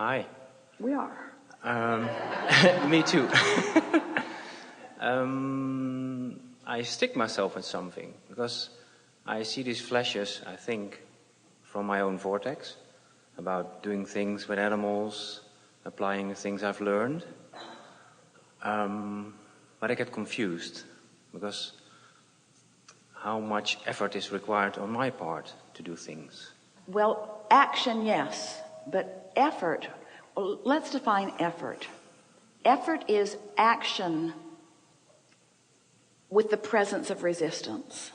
Hi. We are. Me too. I stick myself with something because I see these flashes, I think, from my own vortex about doing things with animals, applying the things I've learned. But I get confused because how much effort is required on my part to do things? Well, action, yes, but effort, well, let's define effort. Effort is action with the presence of resistance.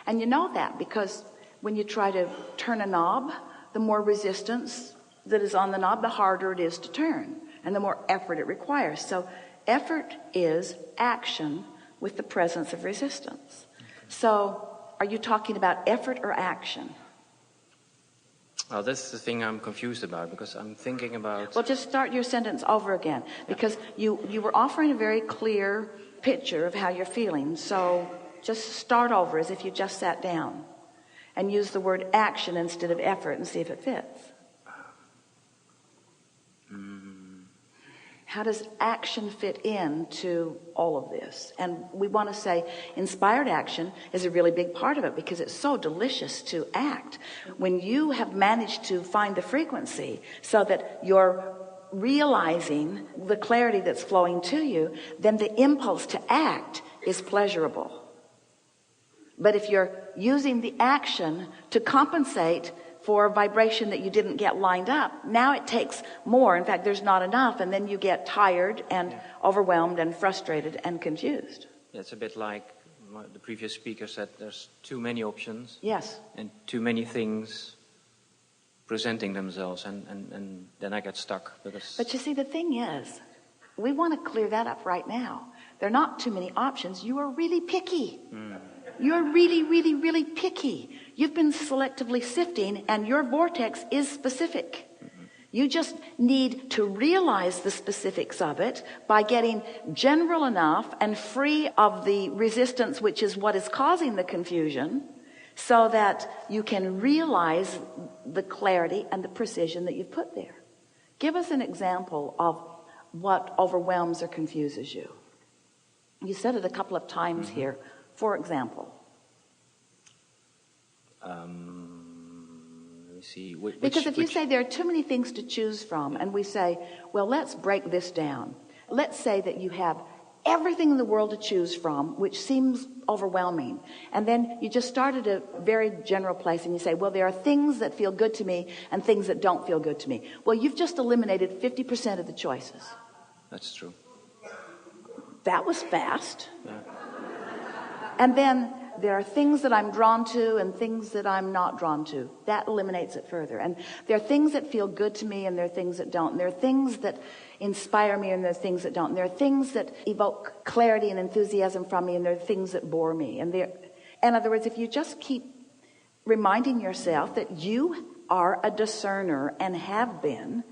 And you know that because when you try to turn a knob, the more resistance that is on the knob, the harder it is to turn, and the more effort it requires. So effort is action with the presence of resistance. So are you talking about effort or action? Well, that's the thing I'm confused about because I'm thinking about... Well, just start your sentence over again because you were offering a very clear picture of how you're feeling. So just start over as if you just sat down and use the word action instead of effort and see if it fits. How does action fit into all of this? And we want to say inspired action is a really big part of it because it's so delicious to act. When you have managed to find the frequency so that you're realizing the clarity that's flowing to you, then the impulse to act is pleasurable. But if you're using the action to compensate for a vibration that you didn't get lined up, now it takes more. In fact, there's not enough, and then you get tired and overwhelmed and frustrated and confused. Yeah, it's a bit like the previous speaker said, there's too many options. Yes. And too many things presenting themselves, and then I get stuck. But you see, the thing is, we want to clear that up right now. There are not too many options. You are really picky. You're really, really, really picky. You've been selectively sifting, and your vortex is specific. You just need to realize the specifics of it by getting general enough and free of the resistance, which is what is causing the confusion, so that you can realize the clarity and the precision that you've put there. Give us an example of what overwhelms or confuses you. You said it a couple of times here. For example. Let me see. Because if you say there are too many things to choose from, and we say, well, let's break this down. Let's say that you have everything in the world to choose from, which seems overwhelming. And then you just start at a very general place and you say, well, there are things that feel good to me and things that don't feel good to me. Well, you've just eliminated 50% of the choices. That's true. That was fast. Yeah. And then there are things that I'm drawn to and things that I'm not drawn to. That eliminates it further. And there are things that feel good to me and there are things that don't. And there are things that inspire me and there are things that don't. And there are things that evoke clarity and enthusiasm from me and there are things that bore me. And in other words, if you just keep reminding yourself that you are a discerner and have been,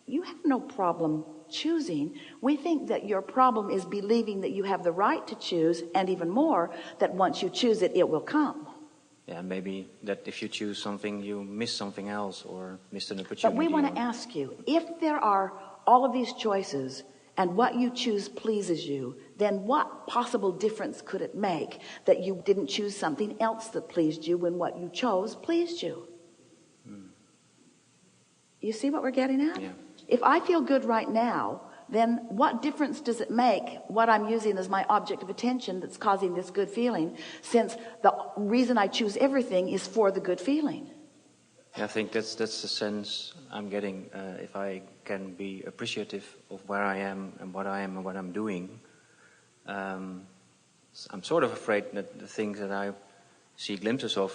you have no problem choosing. We think that your problem is believing that you have the right to choose, and even more, that once you choose it, it will come. Yeah, maybe that if you choose something, you miss something else or miss an opportunity. But we want to ask you, if there are all of these choices and what you choose pleases you, then what possible difference could it make that you didn't choose something else that pleased you when what you chose pleased you? You see what we're getting at? Yeah. If I feel good right now, then what difference does it make what I'm using as my object of attention that's causing this good feeling, since the reason I choose everything is for the good feeling? I think that's the sense I'm getting. If I can be appreciative of where I am and what I'm doing, I'm sort of afraid that the things that I see glimpses of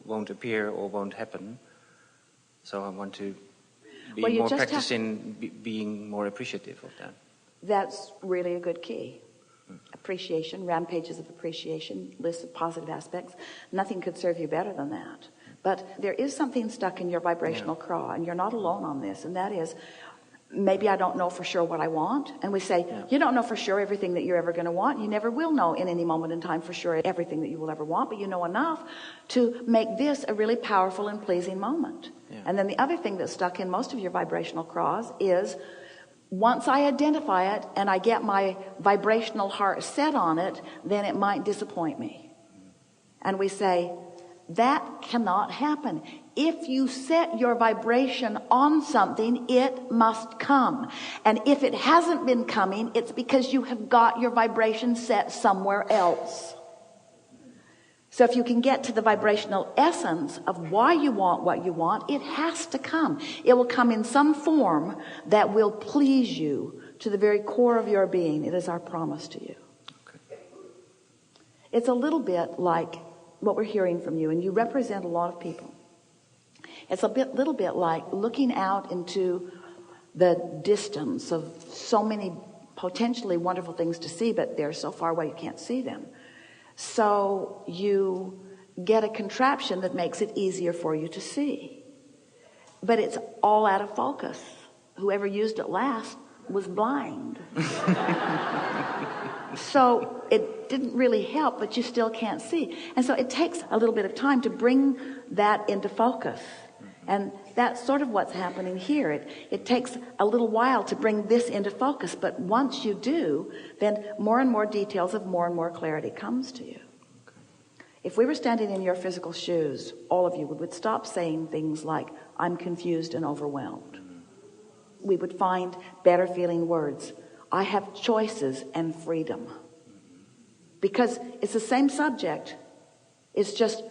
won't appear or won't happen. So I want to be more practiced in being more appreciative of that. That's really a good key. Appreciation, rampages of appreciation, lists of positive aspects. Nothing could serve you better than that. But there is something stuck in your vibrational craw, and you're not alone on this, and that is maybe I don't know for sure what I want. And we say, you don't know for sure everything that you're ever going to want. You never will know in any moment in time for sure everything that you will ever want, but you know enough to make this a really powerful and pleasing moment. Yeah. And then the other thing that's stuck in most of your vibrational cross is, once I identify it and I get my vibrational heart set on it, then it might disappoint me. And we say, that cannot happen. If you set your vibration on something, it must come. And if it hasn't been coming, it's because you have got your vibration set somewhere else. So if you can get to the vibrational essence of why you want what you want, it has to come. It will come in some form that will please you to the very core of your being. It is our promise to you. Okay. It's a little bit like what we're hearing from you, and you represent a lot of people. It's a little bit like looking out into the distance of so many potentially wonderful things to see, but they're so far away you can't see them. So you get a contraption that makes it easier for you to see. But it's all out of focus. Whoever used it last was blind. So it didn't really help, but you still can't see. And so it takes a little bit of time to bring that into focus. And that's sort of what's happening here. It takes a little while to bring this into focus, but once you do, then more and more details of more and more clarity comes to you. If we were standing in your physical shoes, all of you would stop saying things like, I'm confused and overwhelmed. We would find better feeling words. I have choices and freedom. Because it's the same subject. It's just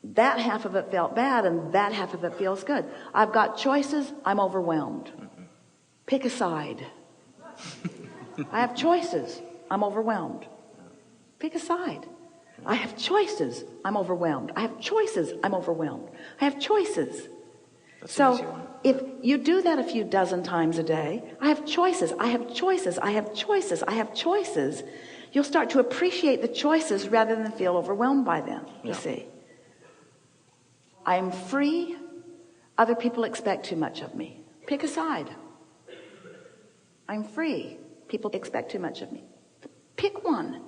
that half of it felt bad and that half of it feels good. I've got choices. I'm overwhelmed. Pick a side. I have choices. I'm overwhelmed. Pick a side. I have choices. I'm overwhelmed. I have choices. I'm overwhelmed. I have choices. So if you do that a few dozen times a day, I have choices. I have choices. I have choices. I have choices. You'll start to appreciate the choices rather than feel overwhelmed by them, you see. I'm free. Other people expect too much of me. Pick a side. I'm free. People expect too much of me. Pick one.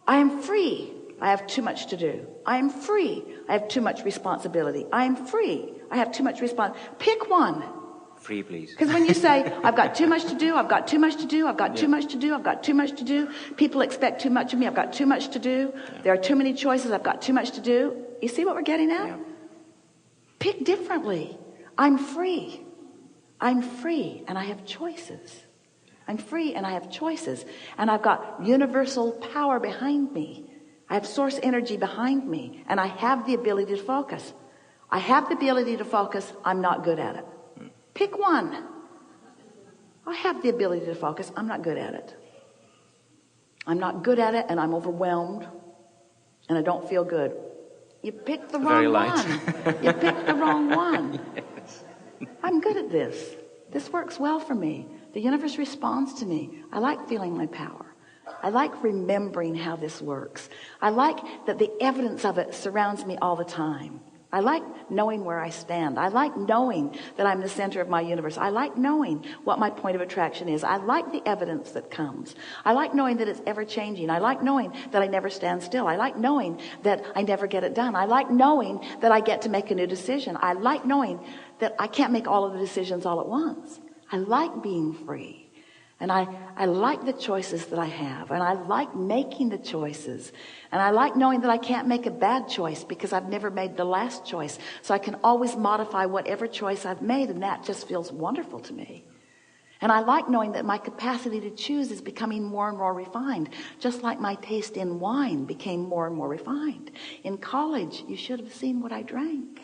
I am free. I have too much to do. I am free. I have too much responsibility. I am free. I have too much Pick one. Free, please. Because when you say, I've got too much to do, I've got too much to do, I've got too much to do, I've got too much to do, people expect too much of me, I've got too much to do, there are too many choices, I've got too much to do. You see what we're getting at? Yeah. Pick differently. I'm free. I'm free and I have choices. I'm free and I have choices. And I've got universal power behind me. I have source energy behind me. And I have the ability to focus. I have the ability to focus. I'm not good at it. Pick one. I have the ability to focus. I'm not good at it. I'm not good at it and I'm overwhelmed. And I don't feel good. You picked the wrong one. You picked the wrong one. Yes. I'm good at this. This works well for me. The universe responds to me. I like feeling my power. I like remembering how this works. I like that the evidence of it surrounds me all the time. I like knowing where I stand. I like knowing that I'm the center of my universe. I like knowing what my point of attraction is. I like the evidence that comes. I like knowing that it's ever changing. I like knowing that I never stand still. I like knowing that I never get it done. I like knowing that I get to make a new decision. I like knowing that I can't make all of the decisions all at once. I like being free. And I like the choices that I have. And I like making the choices. And I like knowing that I can't make a bad choice because I've never made the last choice. So I can always modify whatever choice I've made. And that just feels wonderful to me. And I like knowing that my capacity to choose is becoming more and more refined. Just like my taste in wine became more and more refined. In college, you should have seen what I drank.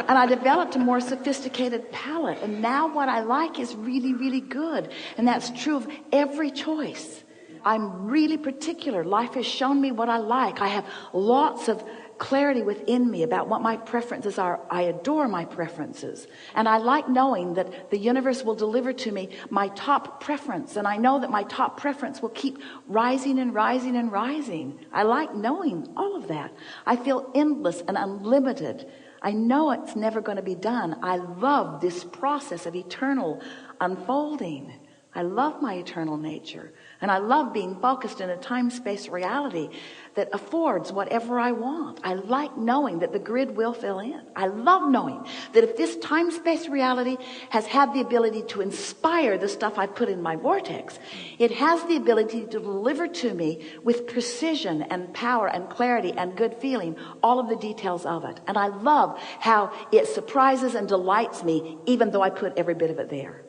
And I developed a more sophisticated palate. And now what I like is really, really good. And that's true of every choice. I'm really particular. Life has shown me what I like. I have lots of clarity within me about what my preferences are. I adore my preferences. And I like knowing that the universe will deliver to me my top preference. And I know that my top preference will keep rising and rising and rising. I like knowing all of that. I feel endless and unlimited. I know it's never going to be done. I love this process of eternal unfolding. I love my eternal nature. And I love being focused in a time-space reality that affords whatever I want. I like knowing that the grid will fill in. I love knowing that if this time-space reality has had the ability to inspire the stuff I put in my vortex, it has the ability to deliver to me with precision and power and clarity and good feeling all of the details of it. And I love how it surprises and delights me even though I put every bit of it there.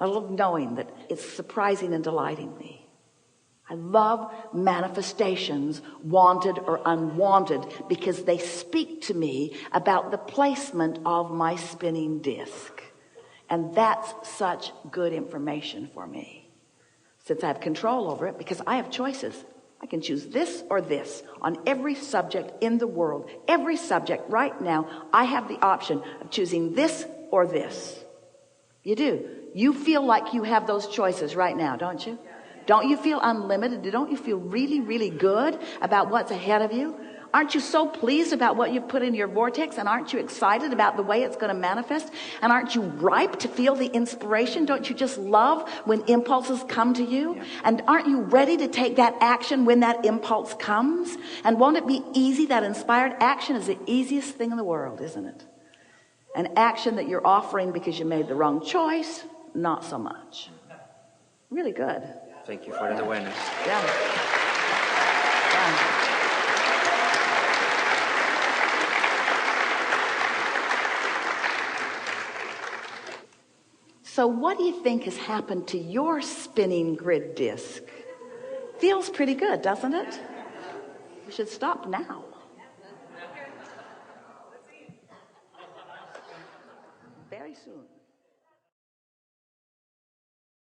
I love knowing that it's surprising and delighting me. I love manifestations, wanted or unwanted, because they speak to me about the placement of my spinning disc. And that's such good information for me, since I have control over it, because I have choices. I can choose this or this on every subject in the world. Every subject right now, I have the option of choosing this or this. You do. You feel like you have those choices right now, don't you? Don't you feel unlimited? Don't you feel really, really good about what's ahead of you? Aren't you so pleased about what you've put in your vortex? And aren't you excited about the way it's going to manifest? And aren't you ripe to feel the inspiration? Don't you just love when impulses come to you? Yeah. And aren't you ready to take that action when that impulse comes? And won't it be easy? That inspired action is the easiest thing in the world, isn't it? An action that you're offering because you made the wrong choice, not so much. Really good. Thank you for that awareness. Yeah. So what do you think has happened to your spinning grid disc? Feels pretty good, doesn't it? We should stop now. Very soon.